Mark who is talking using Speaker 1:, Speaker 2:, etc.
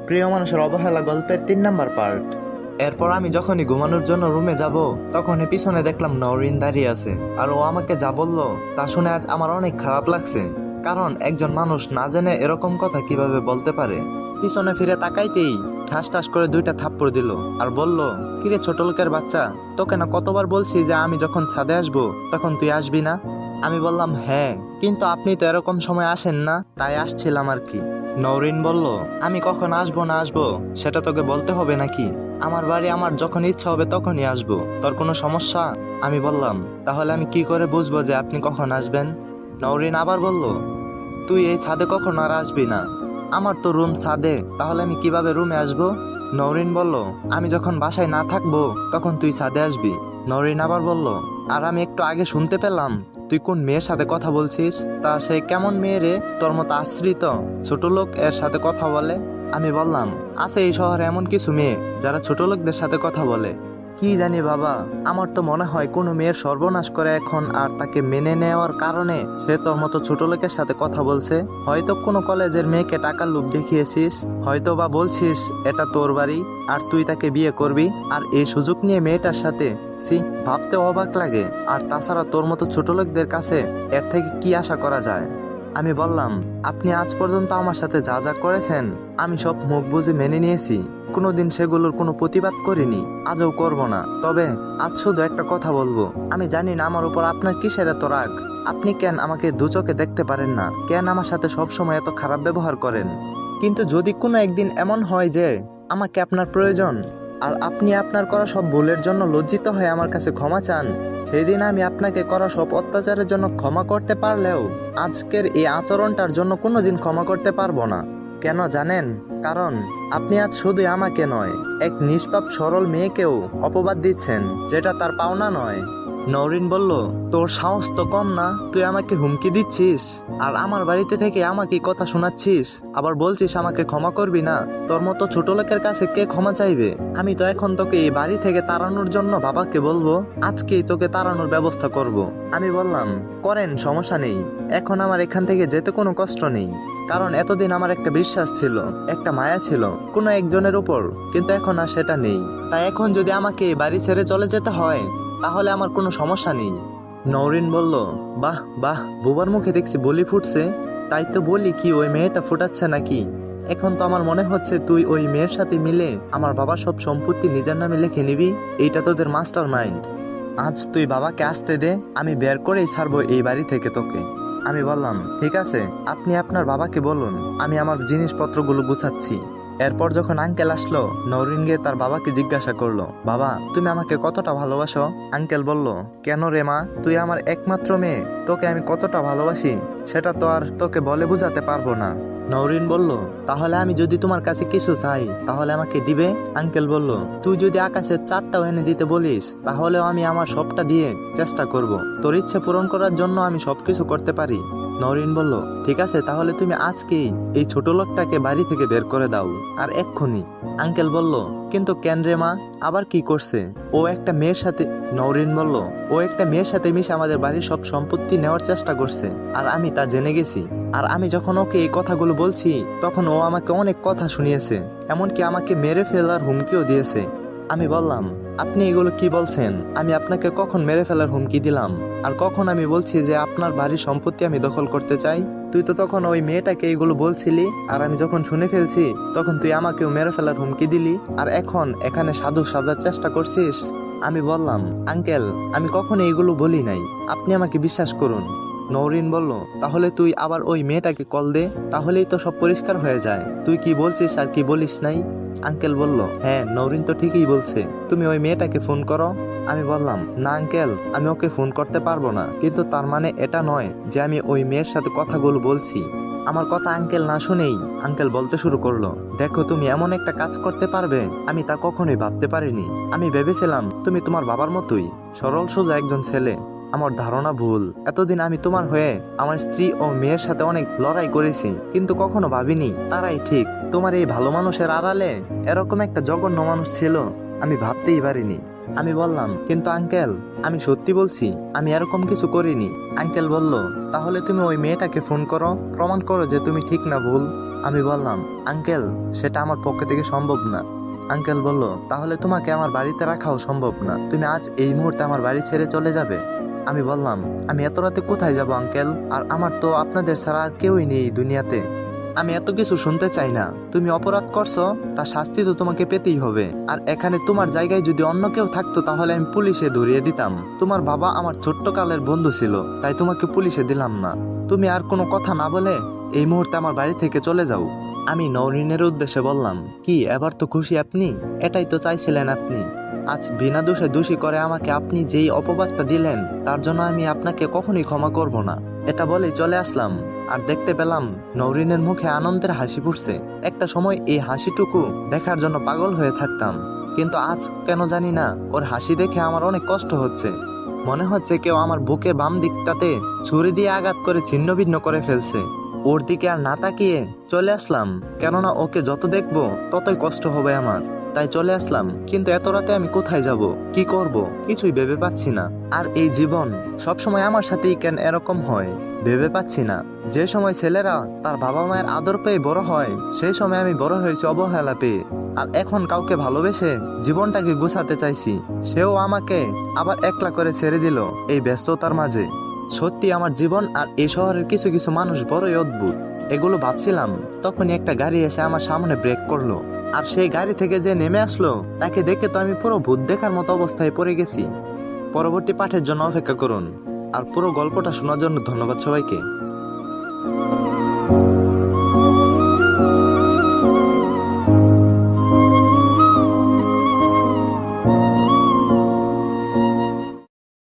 Speaker 1: প্রিয় মানুষের অবহেলা গল্পের 3 নাম্বার পার্ট। এরপর আমি যখনই ঘুমানোর জন্য রুমে যাব, তখনই পিছনে দেখলাম নওরিন দাঁড়িয়ে আছে। আর ও আমাকে যা বললো তা শুনে আজ আমার অনেক খারাপ লাগছে। কারণ একজন মানুষ না জেনে এরকম কথা কিভাবে বলতে পারে। পিছনে ফিরে তাকাইতেই ঠাস ঠাস করে 2টা থাপ্পড় দিল আর বলল, কিরে ছোট লোকের বাচ্চা, তোকে না কতবার বলছি যে আমি যখন ছাদে আসবো তখন তুই আসবি না। আমি বললাম হ্যাঁ, কিন্তু আপনি তো এরকম সময় আসেন না, তাই আসছিলাম আর কি। নওরিন বলল, আমি কখন আসবো না আসবো সেটা তোকে বলতে হবে নাকি? আমার বাড়ি আমার যখন ইচ্ছা হবে তখনই আসবো, তোর কোনো সমস্যা? আমি বললাম, তাহলে আমি কি করে বুঝবো যে আপনি কখন আসবেন? নওরিন আবার বলল, তুই এই ছাদে কখন আর আসবি না। আমার তো রুম ছাদে, তাহলে আমি কিভাবে রুমে আসবো? নওরিন বলল, আমি যখন বাসায় না থাকবো তখন তুই ছাদে আসবি। নওরিন আবার বলল, আর আমি একটু আগে শুনতে পেলাম তুই কোন মেয়ের সাথে কথা বলছিস। তা সে কেমন মেয়ে রে, তোর মতো আশ্রিত ছোট লোক এর সাথে কথা বলে? আমি বললাম, আছে এই শহরে এমন কিছু মেয়ে যারা ছোট লোকদের সাথে কথা বলে। কি জানি বাবা, আমার তো মনে হয় কোনো মেয়ের সর্বনাশ করে এখন, আর তাকে মেনে নেওয়ার কারণে সে তোর মতো ছোট লোকের সাথে কথা বলছে। হয়তো কোনো কলেজের মেয়েকে টাকার লোভ দেখিয়েছিস, হয়তো বা বলছিস এটা তোর বাড়ি আর তুই তাকে বিয়ে করবি, আর এই সুযোগ নিয়ে মেয়েটার সাথে। সি, ভাবতে অবাক লাগে। আর তাছাড়া তোর মতো ছোট লোকদের কাছে এর থেকে কি আশা করা যায়? আমি বললাম, আপনি আজ পর্যন্ত আমার সাথে যা যা করেছেন আমি সব মুখ বুঝে মেনে নিয়েছি, কোনোদিন সেগুলোর কোনো প্রতিবাদ করিনি, আজও করব না। তবে আজ শুধু একটা কথা বলবো, আমি জানি না আমার উপর আপনার কিসের এত রাগ। আপনি কেন আমাকে দু চোখে দেখতে পারেন না? কেন আমার সাথে সব সময় এত খারাপ ব্যবহার করেন? কিন্তু যদি কোনো একদিন এমন হয় যে আমাকে আপনার প্রয়োজন, আর আপনি আপনার করা সব ভুলের জন্য লজ্জিত হয়ে আমার কাছে ক্ষমা চান, সেই দিন আমি আপনাকে করা সব অত্যাচারের জন্য ক্ষমা করতে পারলেও আজকের এই আচরণটার জন্য কোনোদিন ক্ষমা করতে পারবো না। কেন জানেন? কারণ আপনি আজ শুধুই আমাকে নয়, এক নিষ্পাপ সরল মেয়েকেও অপবাদ দিচ্ছেন, যেটা তার পাওনা নয়। নওরিন বলল, তোর সাহস তো কম না, তুই আমাকে হুমকি দিচ্ছিস আর আমার বাড়িতে থেকে আমাকে কথা শোনাচ্ছিস, আবার বলছিস আমাকে ক্ষমা করবি না। তোর মতো ছোট লোকের কাছে কে ক্ষমা চাইবে? আমি তো এখন তোকে এই বাড়ি থেকে তাড়ানোর জন্য বাবাকে বলবো, আজকেই তোকে তাড়ানোর ব্যবস্থা করব। আমি বললাম, করেন, সমস্যা নেই, এখন আমার এখান থেকে যেতে কোনো কষ্ট নেই। কারণ এতদিন আমার একটা বিশ্বাস ছিল, একটা মায়া ছিল কোনো একজনের উপর, কিন্তু এখন আর সেটা নেই। তাই এখন যদি আমাকে এই বাড়ি ছেড়ে চলে যেতে হয় তাহলে আমার কোনো সমস্যা নেই। নওরিন বলল, বাহ বাহ, বুবার মুখে দেখছি বলি ফুটছে। তাই তো বলি কি ওই মেয়েটা ফুটাচ্ছে নাকি? এখন তো আমার মনে হচ্ছে তুই ওই মেয়ের সাথে মিলে আমার বাবার সব সম্পত্তি নিজের নামে লিখে নিবি। এইটা তোদের মাস্টার মাইন্ড। আজ তুই বাবাকে আসতে দে, আমি বের করেই ছাড়বো এই বাড়ি থেকে তোকে। আমি বললাম, ঠিক আছে, আপনি আপনার বাবাকে বলুন, আমি আমার জিনিসপত্রগুলো গুছাচ্ছি। এরপর যখন আঙ্কেল আসলো, নওরিন গিয়ে তার বাবাকে জিজ্ঞাসা করলো, বাবা তুমি আমাকে কতটা ভালোবাসো? আঙ্কেল বলল, কেন রে মা, তুই আমার একমাত্র মেয়ে, তোকে আমি কতটা ভালোবাসি সেটা তো আর তোকে বলে বোঝাতে পারবো না। নওরিন বলল, তাহলে আমি যদি তোমার কাছে কিছু চাই তাহলে আমাকে দিবে? আঙ্কেল বলল, তুই যদি আকাশের চারটাও এনে দিতে বলিস তাহলেও আমি আমার সবটা দিয়ে চেষ্টা করব, তোর ইচ্ছে পূরণ করার জন্য আমি সবকিছু করতে পারি। নওরিন বলল, ঠিক আছে, তাহলে তুমি আজকেই এই ছোট লোকটাকে বাড়ি থেকে বের করে দাও, আর এক্ষুনি। আঙ্কেল বলল, কিন্তু কেন রে মা, আবার কি করছে? ও একটা মেয়ের সাথে। নওরিন বলল, ও একটা মেয়ের সাথে মিশে আমাদের বাড়ির সব সম্পত্তি নেওয়ার চেষ্টা করছে, আর আমি তা জেনে গেছি। আর আমি যখন ওকে এই কথাগুলো বলছি তখন ও আমাকে অনেক কথা শুনিয়েছে, এমনকি আমাকে মেরে ফেলার হুমকিও দিয়েছে। আমি বললাম, আপনি এগুলো কি বলছেন? আমি আপনাকে কখন মেরে ফেলার হুমকি দিলাম? আর কখন আমি বলছি যে আপনার বাড়ির সম্পত্তি আমি দখল করতে চাই? তুই তো তখন ওই মেয়েটাকে এগুলো বলছিলি, আর আমি যখন শুনে ফেলছি তখন তুই আমাকেও মেরে ফেলার হুমকি দিলি, আর এখন এখানে সাধু সাজার চেষ্টা করছিস। আমি বললাম, আঙ্কেল আমি কখনো এগুলো বলি নাই, আপনি আমাকে বিশ্বাস করুন। নওরিন বলল, তাহলে তুই আবার ওই মেয়েটাকে কল দে, তাহলেই তো সব পরিষ্কার হয়ে যায়, তুই কি বলছিস আর কি বলিস নাই। আঙ্কেল বলল, হ্যাঁ নওরিন তো ঠিকই বলছে, তুমি ওই মেয়েটাকে ফোন করো। আমি বললাম, না আঙ্কেল, আমি ওকে ফোন করতে পারবো না, কিন্তু তার মানে এটা নয় যে আমি ওই মেয়ের সাথে কথাগুলো বলছি। আমার কথা আঙ্কেল না শুনেই আঙ্কেল বলতে শুরু করলো, দেখো তুমি এমন একটা কাজ করতে পারবে আমি তা কখনোই ভাবতে পারিনি। আমি ভেবেছিলাম তুমি তোমার বাবার মতোই সরল সোজা একজন ছেলে। আমার ধারণা ভুল। এতদিন আমি তোমার হয়ে আমার স্ত্রী ও মেয়ের সাথে অনেক লড়াই করেছি, কিন্তু কখনো ভাবিনি তারাই ঠিক। তোমার এই ভালো মানুষের আড়ালে এরকম একটা জঘন্য মানুষ ছিল, আমি ভাবতেই পারিনি। আমি বললাম, কিন্তু আঙ্কেল আমি সত্যি বলছি, আমি এরকম কিছু করিনি। আঙ্কেল বলল, তাহলে তুমি ওই মেয়েটাকে ফোন করো, প্রমাণ করো যে তুমি ঠিক না ভুল। আমি বললাম, আঙ্কেল সেটা আমার পক্ষে থেকে সম্ভব না। আঙ্কেল বলল, তাহলে তোমাকে আমার বাড়িতে রাখাও সম্ভব না, তুমি আজ এই মুহূর্তে আমার বাড়ি ছেড়ে চলে যাবে। আমি বললাম, আমি এত রাতে কোথায় যাব আঙ্কেল, আর আমার তো আপনাদের ছাড়া আর কেউই নেই দুনিয়াতে। আমি এত কিছু শুনতে চাই না, তুমি অপরাধ করছো, তার শাস্তি তো তোমাকে পেতেই হবে। আর এখানে তোমার জায়গায় যদি অন্য কেউ থাকতো তাহলে আমি পুলিশে ধরিয়ে দিতাম। তোমার বাবা আমার ছোট্ট কালের বন্ধু ছিল, তাই তোমাকে পুলিশে দিলাম না। তুমি আর কোনো কথা না বলে এই মুহূর্তে আমার বাড়ি থেকে চলে যাও। আমি নওরিনের উদ্দেশ্যে বললাম, কি এবার তো খুশি আপনি? এটাই তো চাইছিলেন আপনি। আজ বিনা দোষে দোষী করে আমাকে আপনি যেই অপবাদটা দিলেন তার জন্য আমি আপনাকে কখনোই ক্ষমা করব না। এটা বলেই চলে আসলাম, আর দেখতে পেলাম নওরিনের মুখে আনন্দের হাসি ফুটছে। একটা সময় এই হাসিটুকু দেখার জন্য পাগল হয়ে থাকতাম, কিন্তু আজ কেন জানি না ওর হাসি দেখে আমার অনেক কষ্ট হচ্ছে। মনে হচ্ছে কেউ আমার বুকের বাম দিকটাতে ছুরি দিয়ে আঘাত করে ছিন্ন ভিন্ন করে ফেলছে। ওর দিকে আর না তাকিয়ে চলে আসলাম, কেননা ওকে যত দেখবো ততই কষ্ট হবে আমার। তাই চলে আসলাম, কিন্তু এত রাতে আমি কোথায় যাব, কি করব, কিছুই ভেবে পাচ্ছি না। আর এই জীবন সবসময় আমার সাথেই কেন এরকম হয় ভেবে পাচ্ছি না। যে সময় ছেলেরা তার বাবা মায়ের আদর পেয়ে বড় হয়, সেই সময় আমি বড় হয়েছি অবহেলা পেয়ে। আর এখন কাউকে ভালোবেসে জীবনটাকে গুছাতে চাইছি, সেও আমাকে আবার একলা করে ছেড়ে দিল এই ব্যস্ততার মাঝে। সত্যি আমার জীবন আর এই শহরের কিছু কিছু মানুষ বড়ই অদ্ভুত। এগুলো ভাবছিলাম, তখনই একটা গাড়ি এসে আমার সামনে ব্রেক করলো। আর সেই গাড়ি থেকে যে নেমে আসলো তাকে দেখে তো আমি পুরো ভূত দেখার মতো অবস্থায় পড়ে গেছি। পরবর্তী পাঠের জন্য অপেক্ষা করুন, আর পুরো গল্পটা শোনার জন্য ধন্যবাদ সবাইকে।